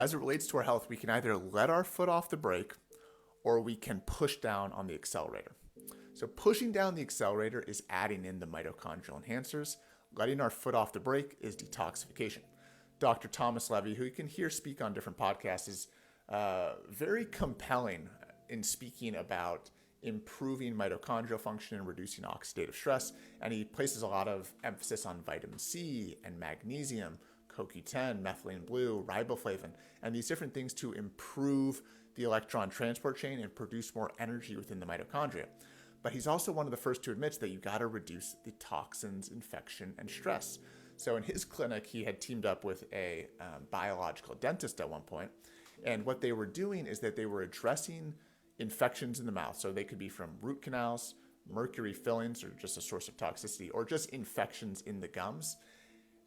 As it relates to our health, we can either let our foot off the brake or we can push down on the accelerator. So pushing down the accelerator is adding in the mitochondrial enhancers. Letting our foot off the brake is detoxification. Dr. Thomas Levy, who you can hear speak on different podcasts, is very compelling in speaking about improving mitochondrial function and reducing oxidative stress. And he places a lot of emphasis on vitamin C and magnesium, CoQ10, methylene blue, riboflavin, and these different things to improve the electron transport chain and produce more energy within the mitochondria. But he's also one of the first to admit that you got to reduce the toxins, infection, and stress. So in his clinic, he had teamed up with a biological dentist at one point, and what they were doing is that they were addressing infections in the mouth. So they could be from root canals, mercury fillings, or just a source of toxicity, or just infections in the gums.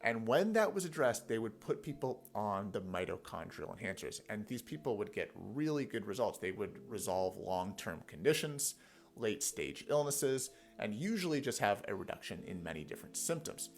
And when that was addressed, they would put people on the mitochondrial enhancers. And these people would get really good results. They would resolve long-term conditions, late-stage illnesses, and usually just have a reduction in many different symptoms.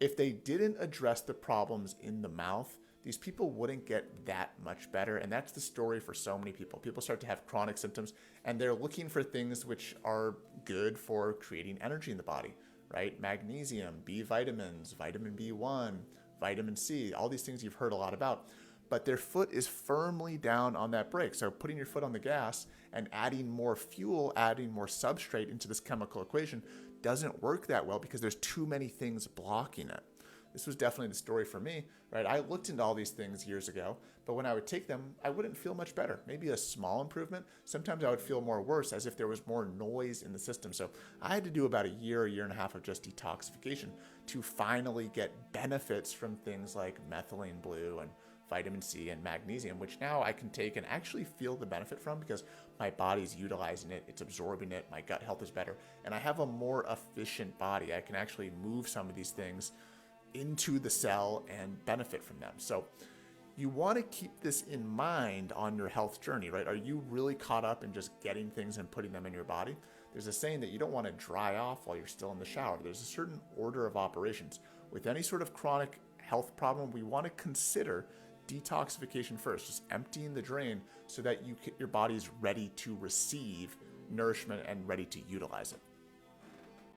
If they didn't address the problems in the mouth, these people wouldn't get that much better. And that's the story for so many people. People start to have chronic symptoms and they're looking for things which are good for creating energy in the body, right? Magnesium, B vitamins, vitamin B1, vitamin C, all these things you've heard a lot about. But their foot is firmly down on that brake. So putting your foot on the gas and adding more fuel, adding more substrate into this chemical equation doesn't work that well because there's too many things blocking it. This was definitely the story for me, right? I looked into all these things years ago, but when I would take them, I wouldn't feel much better. Maybe a small improvement. Sometimes I would feel more worse, as if there was more noise in the system. So I had to do about a year and a half of just detoxification to finally get benefits from things like methylene blue and vitamin C and magnesium, which now I can take and actually feel the benefit from because my body's utilizing it, it's absorbing it, my gut health is better, and I have a more efficient body. I can actually move some of these things into the cell and benefit from them. So you want to keep this in mind on your health journey, right? Are you really caught up in just getting things and putting them in your body? There's a saying that you don't want to dry off while you're still in the shower. There's a certain order of operations. With any sort of chronic health problem, we want to consider detoxification first, just emptying the drain so that your body's ready to receive nourishment and ready to utilize it.